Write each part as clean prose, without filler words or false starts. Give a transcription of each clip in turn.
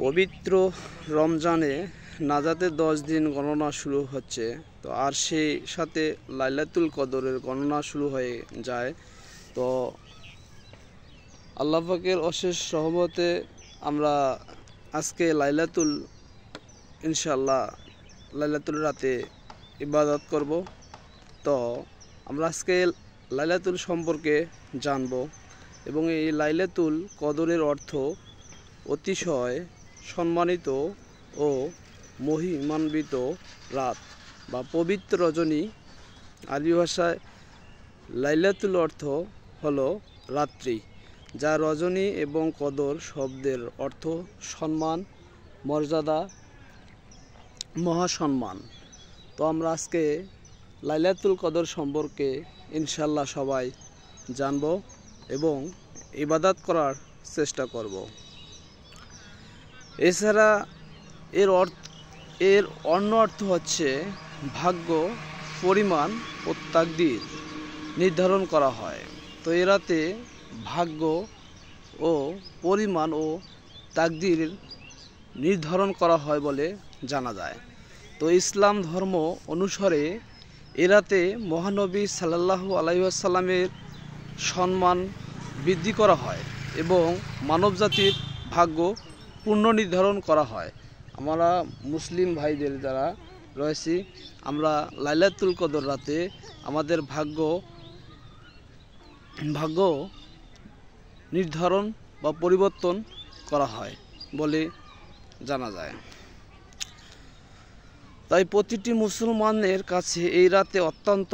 পবিত্র রমজানে নাজাতের 10 দিন গণনা শুরু হচ্ছে। তো আর সেই সাথে লাইলাতুল কদরের গণনা শুরু হয়ে যায়। তো আল্লাহ পাকের অশেষ রহমতে আমরা আজকে ইনশাআল্লাহ লাইলাতুল রাতে ইবাদত করব। তো আমরা আজকে লাইলাতুল সম্পর্কে জানব এবং এই লাইলাতুল কদরের অর্থ অতিশয় সম্মানিত ও মহিমান্বিত রাত বা পবিত্র রজনী। আরবি ভাষায় লাইলাতুল অর্থ হলো রাত্রি, যা রজনী এবং কদর শব্দের অর্থ সম্মান, মর্যাদা, মহাসম্মান। তো আমরা আজকে লাইলাতুল কদর সম্পর্কে ইনশাআল্লাহ সবাই জানব এবং ইবাদত করার চেষ্টা করব। এছাড়া এর অন্য অর্থ হচ্ছে ভাগ্য, পরিমাণ ও তাকদীর নির্ধারণ করা হয়। তো এ রাতে ভাগ্য ও পরিমাণ ও তাকদীর নির্ধারণ করা হয় বলে জানা যায়। তো ইসলাম ধর্ম অনুসারে এ রাতে মহানবী সাল্লাল্লাহু আলাইহি ওয়াসাল্লামের সম্মান বৃদ্ধি করা হয় এবং মানবজাতির ভাগ্য পুনর্নির্ধারণ করা হয়। আমরা মুসলিম ভাইদের যারা রয়েছি, আমরা লাইলাতুল কদর রাতে আমাদের ভাগ্য নির্ধারণ বা পরিবর্তন করা হয় বলে জানা যায়। তাই প্রতিটি মুসলমানের কাছে এই রাতে অত্যন্ত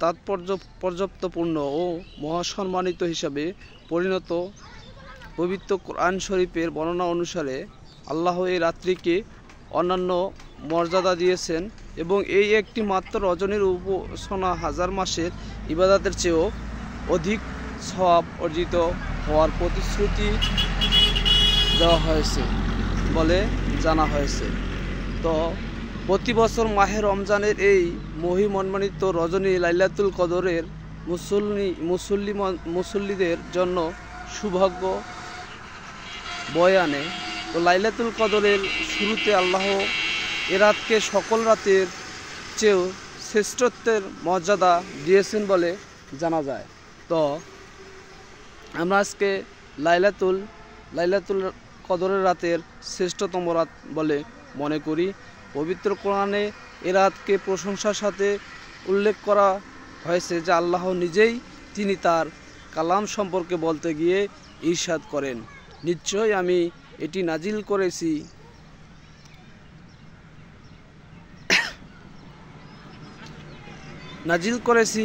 তাৎপর্যপূর্ণ ও মহাসম্মানিত হিসাবে পরিণত। পবিত্র কোরআন শরীফের বর্ণনা অনুসারে আল্লাহ এই রাত্রিকে অন্যান্য মর্যাদা দিয়েছেন এবং এই একটি মাত্র রজনীর উপাসনা হাজার মাসের ইবাদতের চেয়েও অধিক সওয়াব অর্জিত হওয়ার প্রতিশ্রুতি দেওয়া হয়েছে বলে জানা হয়েছে। তো প্রতি বছর মাহে রমজানের এই মহিমান্বিত রজনী লাইলাতুল কদরের মুসল্লিদের জন্য সৌভাগ্য বয়ে আনে। তো লাইলাতুল কদরের শুরুতে আল্লাহ এ রাতকে সকল রাতের চেয়েও শ্রেষ্ঠত্বের মর্যাদা দিয়েছেন বলে জানা যায়। তো আমরা আজকে লাইলাতুল কদরের রাতের শ্রেষ্ঠতম রাত বলে মনে করি। পবিত্র কোরআনে এ রাতকে প্রশংসার সাথে উল্লেখ করা হয়েছে যে আল্লাহ নিজেই তিনি তার কালাম সম্পর্কে বলতে গিয়ে ইরশাদ করেন, নিশ্চয় আমি এটি নাজিল করেছি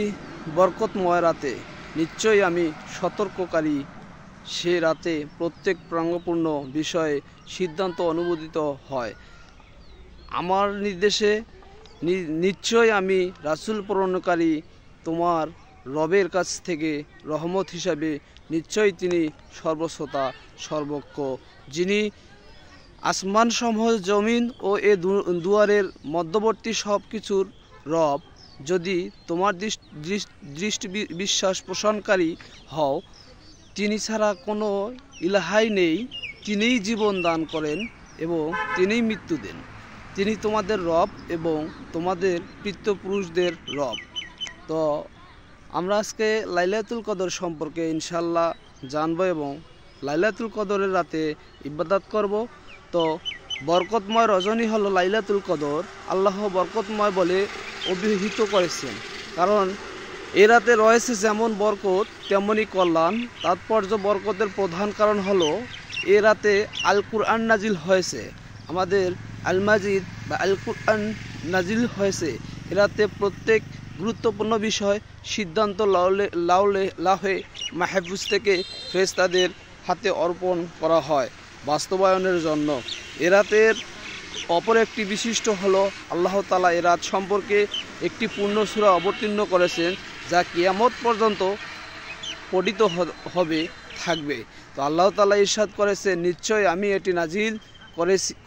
বরকতময় রাতে। নিশ্চয়ই আমি সতর্ককারী। সে রাতে প্রত্যেক প্রাঙ্গপূর্ণ বিষয়ে সিদ্ধান্ত অনুমোদিত হয় আমার নির্দেশে। নিশ্চয় আমি রাসূল প্রেরণকারী তোমার রবের কাছ থেকে রহমত হিসাবে। নিশ্চয়ই তিনি সর্বশ্রোতা, সর্বজ্ঞ, যিনি আসমানসমূহ, জমিন ও এ দুয়ারের মধ্যবর্তী সব কিছুর রব। যদি তোমার দৃষ্টি বিশ্বাস পোষণকারী হও, তিনি ছাড়া কোনো ইলাহাই নেই। তিনিই জীবন দান করেন এবং তিনিই মৃত্যু দেন। তিনি তোমাদের রব এবং তোমাদের পিতৃপুরুষদের রব। তো আমরা আজকে লাইলাতুল কদর সম্পর্কে ইনশাআল্লাহ জানবো এবং লাইলাতুল কদরের রাতে ইবাদত করব। তো বরকতময় রজনী হলো লাইলাতুল কদর। আল্লাহ বরকতময় বলে অভিহিত করেছেন, কারণ এ রাতে রয়েছে যেমন বরকত তেমনই কল্যাণ। তাৎপর্য বরকতের প্রধান কারণ হলো এ রাতে আল কুরআন নাজিল হয়েছে। আমাদের আল মাজিদ বা আল কুরআন নাজিল হয়েছে। এ রাতে প্রত্যেক গুরুত্বপূর্ণ বিষয় সিদ্ধান্ত লাহে মাহফুজ থেকে ফেরেশতাদের হাতে অর্পণ করা হয় বাস্তবায়নের জন্য। এ রাতের অপর একটি বিশিষ্ট হলো আল্লাহ তাআলা এ রাত সম্পর্কে একটি পূর্ণ সূরা অবতীর্ণ করেছেন, যা কিয়ামত পর্যন্ত পঠিত থাকবে। তো আল্লাহ তাআলা ইরশাদ করেছেন, নিশ্চয় আমি এটি নাজিল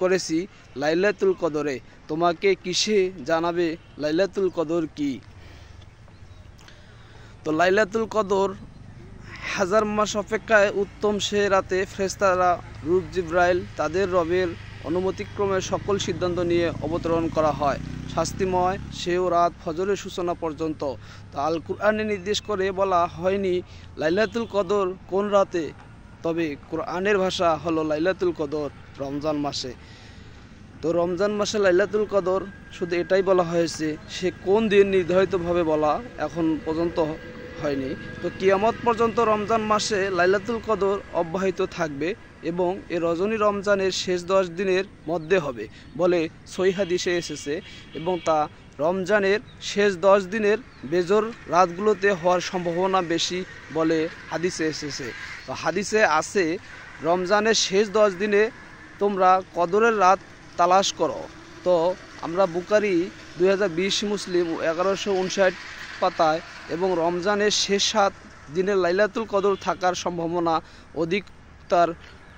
করেছি লাইলাতুল কদরে। তোমাকে কিসে জানাবে লাইলাতুল কদর কি? তো লাইলাতুল কদর হাজার মাস অপেক্ষায় উত্তম সে রাতে ফেরেশতারা রূহ জিবরাইল তাদের রবের অনুমতিক্রমে সকল সিদ্ধান্ত নিয়ে অবতরণ করা হয়। শাস্তিময় সেও রাত ফজরের সূচনা পর্যন্ত। তা আল কুরআনে নির্দেশ করে বলা হয়নি লাইলাতুল কদর কোন রাতে, তবে কোরআনের ভাষা হলো লাইলাতুল কদর রমজান মাসে। তো রমজান মাসে লাইলাতুল কদর শুধু এটাই বলা হয়েছে, সে কোন দিন নির্ধারিতভাবে বলা এখন পর্যন্ত হয়নি। তো কিয়ামত পর্যন্ত রমজান মাসে লাইলাতুল কদর অব্যাহত থাকবে এবং এ রজনী রমজানের শেষ 10 দিনের মধ্যে হবে বলে সহিহ হাদিসে এসেছে, এবং তা রমজানের শেষ 10 দিনের বেজর রাতগুলোতে হওয়ার সম্ভাবনা বেশি বলে হাদিসে এসেছে। তো হাদিসে আছে রমজানের শেষ 10 দিনে তোমরা কদরের রাত তালাশ করো। তো আমরা বুখারী 2020, মুসলিম 1159 পাতায় এবং রমজানের শেষ 7 দিনের লাইলাতুল কদর থাকার সম্ভাবনা অধিকতর,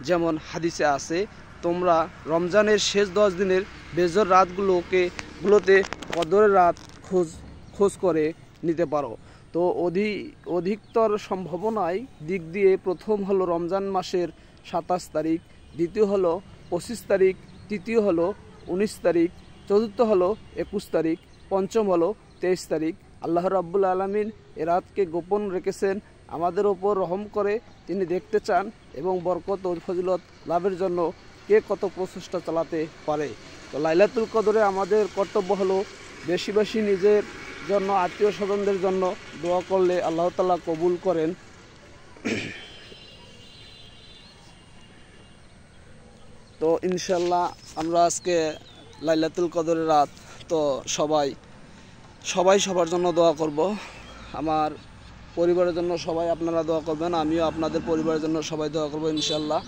যেমন হাদিসে আছে তোমরা রমজানের শেষ 10 দিনের বেজর রাতগুলোতে কদরের রাত খোঁজ করে নিতে পারো। তো অধিকতর সম্ভাবনায় দিক দিয়ে প্রথম হলো রমজান মাসের 27 তারিখ, দ্বিতীয় হলো 25 তারিখ, তৃতীয় হলো 19 তারিখ, চতুর্থ হলো 21 তারিখ, পঞ্চম হলো 23 তারিখ। আল্লাহ রাব্বুল আলামিন এ রাতকে গোপন রেখেছেন আমাদের ওপর রহম করে। তিনি দেখতে চান এবং বরকত ও ফজিলত লাভের জন্য কে কত প্রচেষ্টা চালাতে পারে। তো লাইলাতুল কদরে আমাদের কর্তব্য হলো বেশি বেশি নিজের জন্য, আত্মীয় স্বজনদের জন্য দোয়া করলে আল্লাহ তাআলা কবুল করেন। তো ইনশাল্লাহ আমরা আজকে লাইলাতুল কদরের রাত, তো সবাই সবার জন্য দোয়া করব। আমার পরিবারের জন্য সবাই আপনারা দোয়া করবেন, আমিও আপনাদের পরিবারের জন্য সবাই দোয়া করব ইনশাল্লাহ।